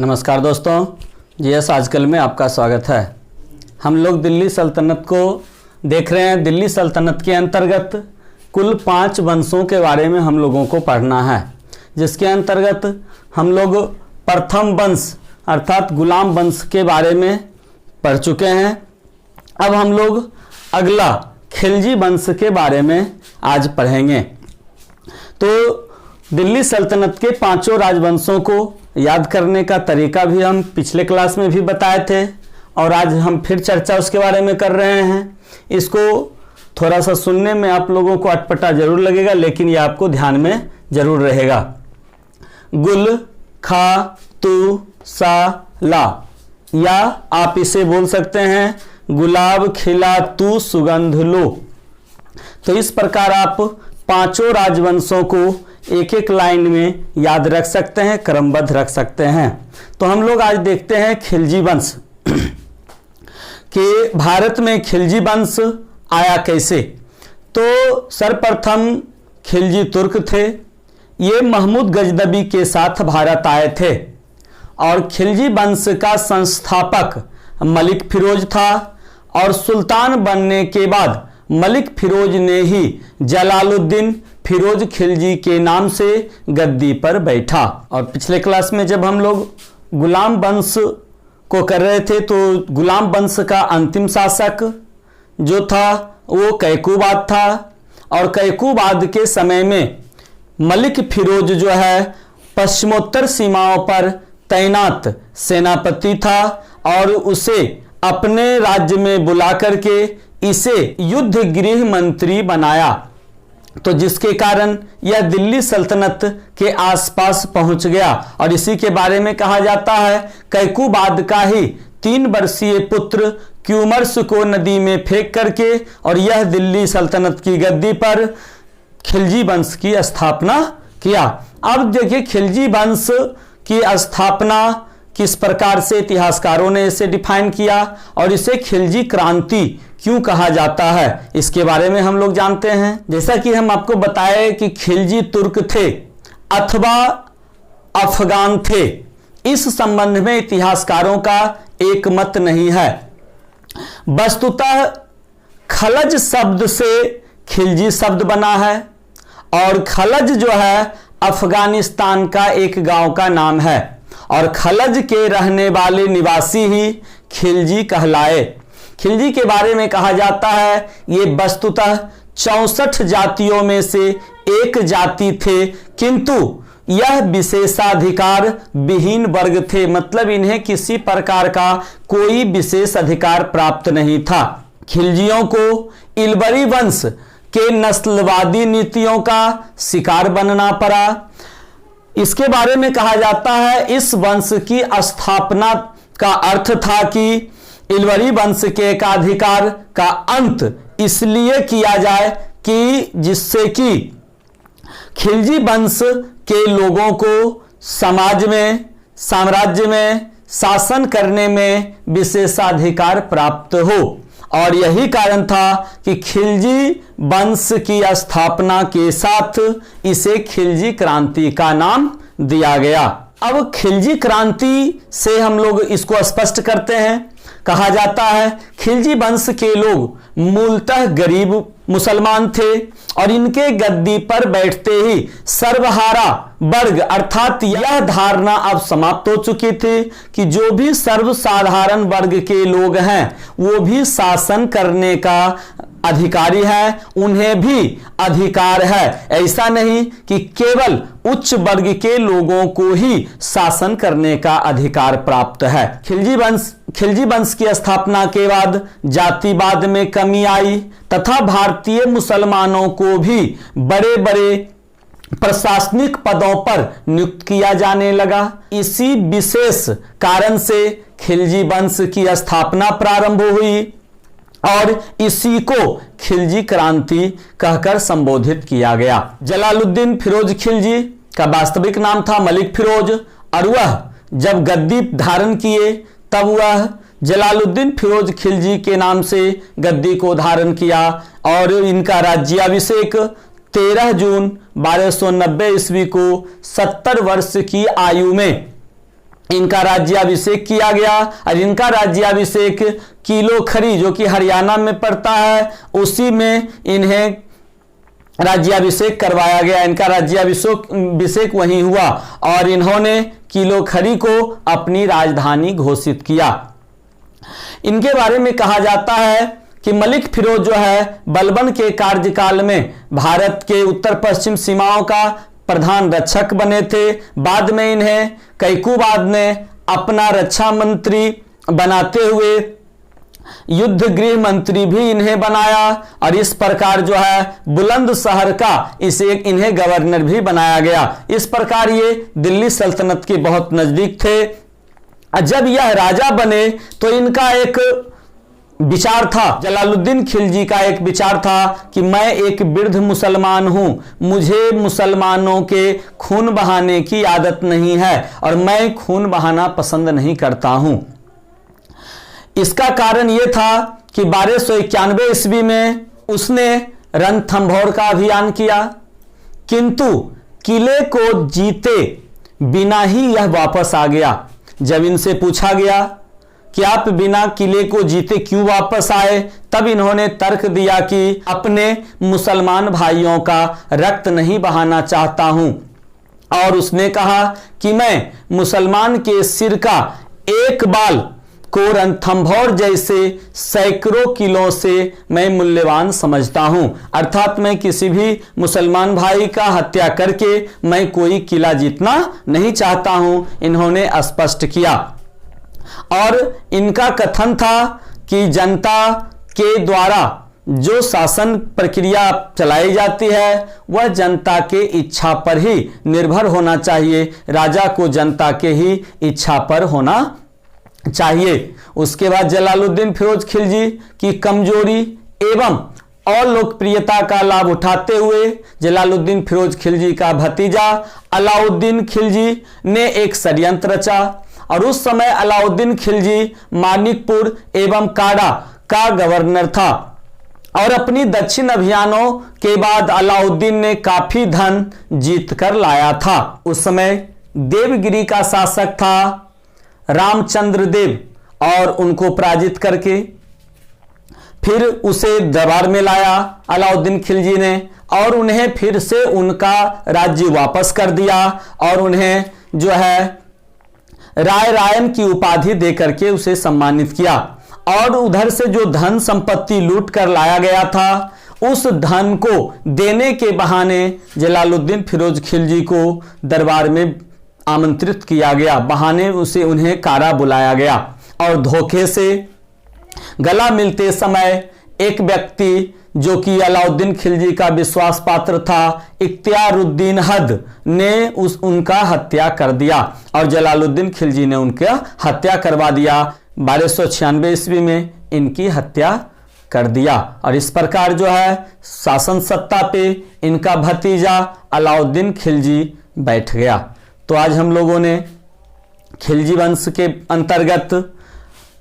नमस्कार दोस्तों, जीएस आजकल में आपका स्वागत है। हम लोग दिल्ली सल्तनत को देख रहे हैं। दिल्ली सल्तनत के अंतर्गत कुल 5 वंशों के बारे में हम लोगों को पढ़ना है, जिसके अंतर्गत हम लोग प्रथम वंश अर्थात गुलाम वंश के बारे में पढ़ चुके हैं। अब हम लोग अगला खिलजी वंश के बारे में आज पढ़ेंगे। तो दिल्ली सल्तनत के 5 राजवंशों को याद करने का तरीका भी हम पिछले क्लास में भी बताए थे और आज हम फिर चर्चा उसके बारे में कर रहे हैं। इसको थोड़ा सा सुनने में आप लोगों को अटपटा जरूर लगेगा, लेकिन ये आपको ध्यान में जरूर रहेगा। गुल खा तू सा ला, या आप इसे बोल सकते हैं गुलाब खिला तू सुगंध लो। तो इस प्रकार आप 5 राजवंशों को एक एक लाइन में याद रख सकते हैं, क्रमबद्ध रख सकते हैं। तो हम लोग आज देखते हैं खिलजी वंश कि भारत में खिलजी वंश आया कैसे। तो सर्वप्रथम खिलजी तुर्क थे। ये महमूद गजनबी के साथ भारत आए थे और खिलजी वंश का संस्थापक मलिक फिरोज था और सुल्तान बनने के बाद मलिक फिरोज ने ही जलालुद्दीन फिरोज खिलजी के नाम से गद्दी पर बैठा। और पिछले क्लास में जब हम लोग गुलाम वंश को कर रहे थे तो गुलाम वंश का अंतिम शासक जो था वो कैकूबाद था और कैकूबाद के समय में मलिक फिरोज जो है पश्चिमोत्तर सीमाओं पर तैनात सेनापति था और उसे अपने राज्य में बुला करके इसे युद्ध गृह मंत्री बनाया। तो जिसके कारण यह दिल्ली सल्तनत के आसपास पहुंच गया और इसी के बारे में कहा जाता है कैकूबाद का ही 3 वर्षीय पुत्र क्यूमर्स को नदी में फेंक करके और यह दिल्ली सल्तनत की गद्दी पर खिलजी वंश की स्थापना किया। अब देखिए खिलजी वंश की स्थापना किस प्रकार से इतिहासकारों ने इसे डिफाइन किया और इसे खिलजी क्रांति क्यों कहा जाता है, इसके बारे में हम लोग जानते हैं। जैसा कि हम आपको बताए कि खिलजी तुर्क थे अथवा अफगान थे, इस संबंध में इतिहासकारों का एक मत नहीं है। वस्तुतः खलज शब्द से खिलजी शब्द बना है और खलज जो है अफगानिस्तान का एक गांव का नाम है और खलज के रहने वाले निवासी ही खिलजी कहलाए। खिलजी के बारे में कहा जाता है ये वस्तुतः 64 जातियों में से एक जाति थे, किंतु यह विशेषाधिकार विहीन वर्ग थे, मतलब इन्हें किसी प्रकार का कोई विशेष अधिकार प्राप्त नहीं था। खिलजियों को इल्बरी वंश के नस्लवादी नीतियों का शिकार बनना पड़ा। इसके बारे में कहा जाता है इस वंश की स्थापना का अर्थ था कि इल्बरी वंश के एकाधिकार का अंत इसलिए किया जाए कि जिससे कि खिलजी वंश के लोगों को समाज में साम्राज्य में शासन करने में विशेषाधिकार प्राप्त हो। और यही कारण था कि खिलजी वंश की स्थापना के साथ इसे खिलजी क्रांति का नाम दिया गया। अब खिलजी क्रांति से हम लोग इसको स्पष्ट करते हैं। कहा जाता है खिलजी वंश के लोग मूलतः गरीब मुसलमान थे और इनके गद्दी पर बैठते ही सर्वहारा वर्ग अर्थात यह धारणा अब समाप्त हो चुकी थी कि जो भी सर्वसाधारण वर्ग के लोग हैं वो भी शासन करने का अधिकारी है, उन्हें भी अधिकार है। ऐसा नहीं कि केवल उच्च वर्ग के लोगों को ही शासन करने का अधिकार प्राप्त है। खिलजी वंश की स्थापना के बाद जातिवाद में कमी आई तथा भारतीय मुसलमानों को भी बड़े बड़े प्रशासनिक पदों पर नियुक्त किया जाने लगा। इसी विशेष कारण से खिलजी वंश की स्थापना प्रारंभ हुई और इसी को खिलजी क्रांति कहकर संबोधित किया गया। जलालुद्दीन फिरोज खिलजी का वास्तविक नाम था मलिक फिरोज और वह जब गद्दी धारण किए तब वह जलालुद्दीन फिरोज खिलजी के नाम से गद्दी को धारण किया और इनका राज्याभिषेक 13 जून 1290 ईस्वी को 70 वर्ष की आयु में इनका राज्याभिषेक किया गया और इनका राज्याभिषेक किलो खरी जो कि हरियाणा में पड़ता है उसी में इन्हें राज्याभिषेक करवाया गया। इनका राज्याभिषेक वहीं हुआ और इन्होंने किलो खरी को अपनी राजधानी घोषित किया। इनके बारे में कहा जाता है कि मलिक फिरोज जो है बलबन के कार्यकाल में भारत के उत्तर पश्चिम सीमाओं का प्रधान रक्षक बने थे। बाद में इन्हें कैकूबाद ने अपना रक्षा मंत्री बनाते हुए युद्ध गृह मंत्री भी इन्हें बनाया और इस प्रकार जो है बुलंदशहर का इन्हें गवर्नर भी बनाया गया। इस प्रकार ये दिल्ली सल्तनत के बहुत नजदीक थे। जब यह राजा बने तो इनका एक विचार था, जलालुद्दीन खिलजी का एक विचार था कि मैं एक वृद्ध मुसलमान हूं, मुझे मुसलमानों के खून बहाने की आदत नहीं है और मैं खून बहाना पसंद नहीं करता हूं। इसका कारण यह था कि 1291 ईस्वी में उसने रणथंभौर का अभियान किया, किंतु किले को जीते बिना ही यह वापस आ गया। जब इनसे पूछा गया कि आप बिना किले को जीते क्यों वापस आए, तब इन्होंने तर्क दिया कि अपने मुसलमान भाइयों का रक्त नहीं बहाना चाहता हूं और उसने कहा कि मैं मुसलमान के सिर का एक बाल को रणथंभौर जैसे सैकड़ों किलो से मैं मूल्यवान समझता हूं, अर्थात मैं किसी भी मुसलमान भाई का हत्या करके मैं कोई किला जीतना नहीं चाहता हूं, इन्होंने स्पष्ट किया। और इनका कथन था कि जनता के द्वारा जो शासन प्रक्रिया चलाई जाती है वह जनता के इच्छा पर ही निर्भर होना चाहिए, राजा को जनता के ही इच्छा पर होना चाहिए। उसके बाद जलालुद्दीन फिरोज खिलजी की कमजोरी एवं और लोकप्रियता का लाभ उठाते हुए जलालुद्दीन फिरोज खिलजी का भतीजा अलाउद्दीन खिलजी ने एक षड्यंत्र रचा और उस समय अलाउद्दीन खिलजी मानिकपुर एवं काड़ा का गवर्नर था और अपनी दक्षिण अभियानों के बाद अलाउद्दीन ने काफी धन जीत कर लाया था। उस समय देवगिरी का शासक था रामचंद्र देव और उनको पराजित करके फिर उसे दरबार में लाया अलाउद्दीन खिलजी ने और उन्हें फिर से उनका राज्य वापस कर दिया और उन्हें जो है राय रायन की उपाधि देकर के उसे सम्मानित किया। और उधर से जो धन संपत्ति लूट कर लाया गया था उस धन को देने के बहाने जलालुद्दीन फिरोज खिलजी को दरबार में आमंत्रित किया गया, बहाने उसे उन्हें कारा बुलाया गया और धोखे से गला मिलते समय एक व्यक्ति जो कि अलाउद्दीन खिलजी का विश्वास पात्र था इख्तियारुद्दीन हद ने उनका हत्या कर दिया और जलालुद्दीन खिलजी ने उनका हत्या करवा दिया। 1296 ईस्वी में इनकी हत्या कर दिया और इस प्रकार जो है शासन सत्ता पे इनका भतीजा अलाउद्दीन खिलजी बैठ गया। तो आज हम लोगों ने खिलजी वंश के अंतर्गत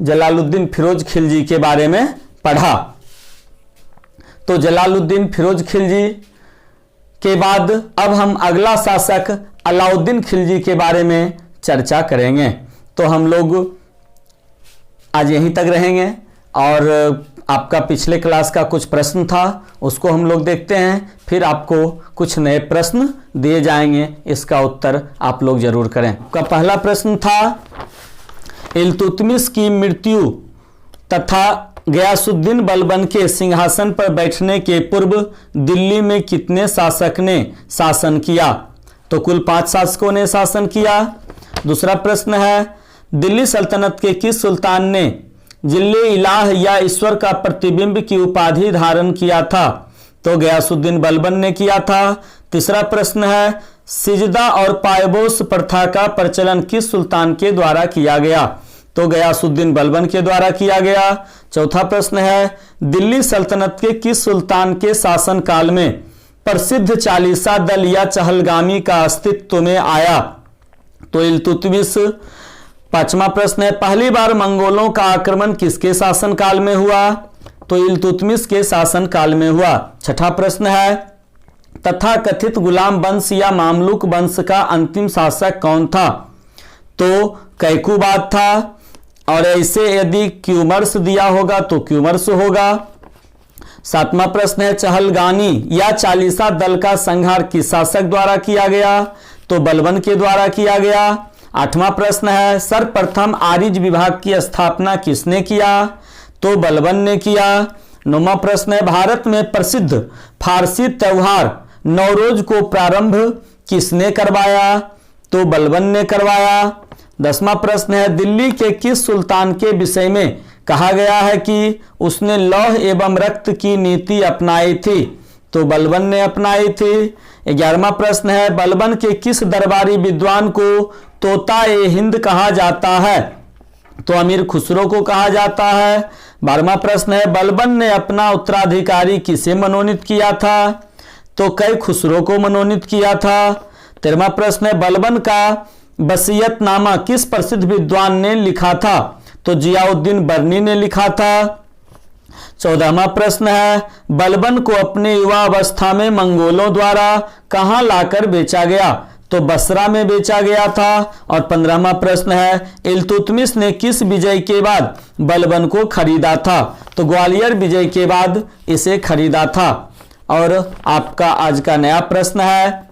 जलालुद्दीन फिरोज खिलजी के बारे में पढ़ा। तो जलालुद्दीन फिरोज खिलजी के बाद अब हम अगला शासक अलाउद्दीन खिलजी के बारे में चर्चा करेंगे। तो हम लोग आज यहीं तक रहेंगे और आपका पिछले क्लास का कुछ प्रश्न था उसको हम लोग देखते हैं, फिर आपको कुछ नए प्रश्न दिए जाएंगे, इसका उत्तर आप लोग जरूर करें। आपका पहला प्रश्न था इल्तुतमिश की मृत्यु तथा गयासुद्दीन बलबन के सिंहासन पर बैठने के पूर्व दिल्ली में कितने शासक ने शासन किया? तो कुल 5 शासकों ने शासन किया। दूसरा प्रश्न है दिल्ली सल्तनत के किस सुल्तान ने जिल्ले इलाह या ईश्वर का प्रतिबिंब की उपाधि धारण किया था? तो गयासुद्दीन बलबन ने किया था। तीसरा प्रश्न है सिजदा और पायबोस प्रथा का प्रचलन किस सुल्तान के द्वारा किया गया? तो गयासुद्दीन बलबन के द्वारा किया गया। चौथा प्रश्न है दिल्ली सल्तनत के किस सुल्तान के शासन काल में प्रसिद्ध चालीसा दल या चहलगामी का अस्तित्व में आया? तो इल्तुतमिश। पांचवा प्रश्न है पहली बार मंगोलों का आक्रमण किसके शासन काल में हुआ? तो इल्तुतमिश के शासन काल में हुआ। छठा प्रश्न है तथा कथित गुलाम वंश या मामलुक वंश का अंतिम शासक कौन था? तो कैकुबाद था, और ऐसे यदि क्यूमर्स दिया होगा तो क्यूमर्स होगा। 7वां प्रश्न है चहलगानी या चालीसा दल का संहार किस शासक द्वारा किया गया, तो बलबन के द्वारा किया गया। 8वां प्रश्न है सर्वप्रथम आर्य विभाग की स्थापना किसने किया, तो बलबन ने किया। 9वां प्रश्न है भारत में प्रसिद्ध फारसी त्योहार नवरोज को प्रारंभ किसने करवाया, तो बलबन ने करवाया। 10वां प्रश्न है दिल्ली के किस सुल्तान के विषय में कहा गया है कि उसने लौह एवं रक्त की नीति अपनाई थी, तो बलबन ने अपनाई थी। 11वां प्रश्न है बलबन के किस दरबारी विद्वान को तोता ए हिंद कहा जाता है, तो अमीर खुसरो को कहा जाता है। 12वां प्रश्न है बलबन ने अपना उत्तराधिकारी किसे मनोनीत किया था, तो कै खुसरो को मनोनीत किया था। 13वां प्रश्न है बलबन का वसीयतनामा किस प्रसिद्ध विद्वान ने लिखा था, तो जियाउद्दीन बर्नी ने लिखा था। 14वां प्रश्न है बलबन को अपने युवा अवस्था में मंगोलों द्वारा कहां लाकर बेचा गया, तो बसरा में बेचा गया था। और 15वां प्रश्न है इल्तुतमिश ने किस विजय के बाद बलबन को खरीदा था, तो ग्वालियर विजय के बाद इसे खरीदा था। और आपका आज का नया प्रश्न है,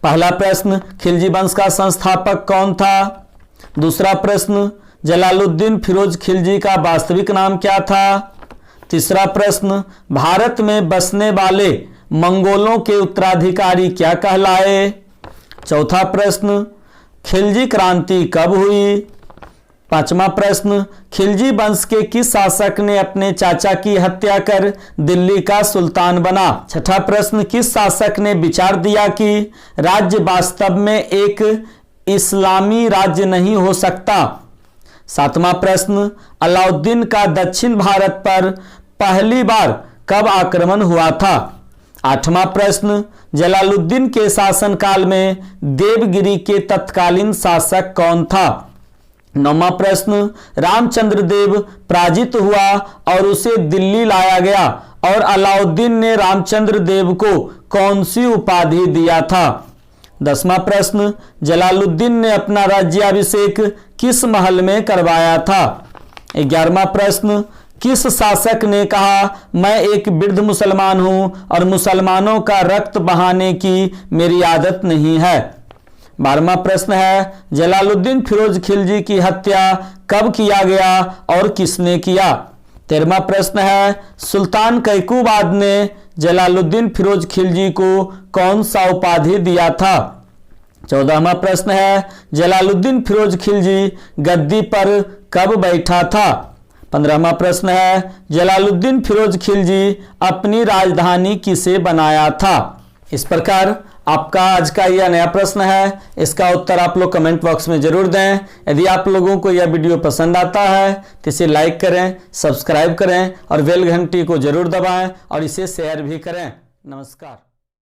पहला प्रश्न खिलजी वंश का संस्थापक कौन था। दूसरा प्रश्न जलालुद्दीन फिरोज खिलजी का वास्तविक नाम क्या था। तीसरा प्रश्न भारत में बसने वाले मंगोलों के उत्तराधिकारी क्या कहलाए। चौथा प्रश्न खिलजी क्रांति कब हुई। पांचवा प्रश्न खिलजी वंश के किस शासक ने अपने चाचा की हत्या कर दिल्ली का सुल्तान बना। छठा प्रश्न किस शासक ने विचार दिया कि राज्य वास्तव में एक इस्लामी राज्य नहीं हो सकता। सातवां प्रश्न अलाउद्दीन का दक्षिण भारत पर पहली बार कब आक्रमण हुआ था। आठवां प्रश्न जलालुद्दीन के शासनकाल में देवगिरी के तत्कालीन शासक कौन था। नौवां प्रश्न रामचंद्र देव पराजित हुआ और उसे दिल्ली लाया गया और अलाउद्दीन ने रामचंद्र देव को कौन सी उपाधि दिया था। 10वां प्रश्न जलालुद्दीन ने अपना राज्याभिषेक किस महल में करवाया था। 11वां प्रश्न किस शासक ने कहा मैं एक वृद्ध मुसलमान हूं और मुसलमानों का रक्त बहाने की मेरी आदत नहीं है। 12वां प्रश्न है जलालुद्दीन फिरोज खिलजी की हत्या कब किया गया और किसने किया। 13वां प्रश्न है सुल्तान कैकुबाद ने जलालुद्दीन फिरोज खिलजी को कौन सा उपाधि दिया था। 14वां प्रश्न है जलालुद्दीन फिरोज खिलजी गद्दी पर कब बैठा था। 15वां प्रश्न है जलालुद्दीन फिरोज खिलजी अपनी राजधानी किसे बनाया था। इस प्रकार आपका आज का यह नया प्रश्न है, इसका उत्तर आप लोग कमेंट बॉक्स में जरूर दें। यदि आप लोगों को यह वीडियो पसंद आता है तो इसे लाइक करें, सब्सक्राइब करें और बेल घंटी को जरूर दबाएं और इसे शेयर भी करें। नमस्कार।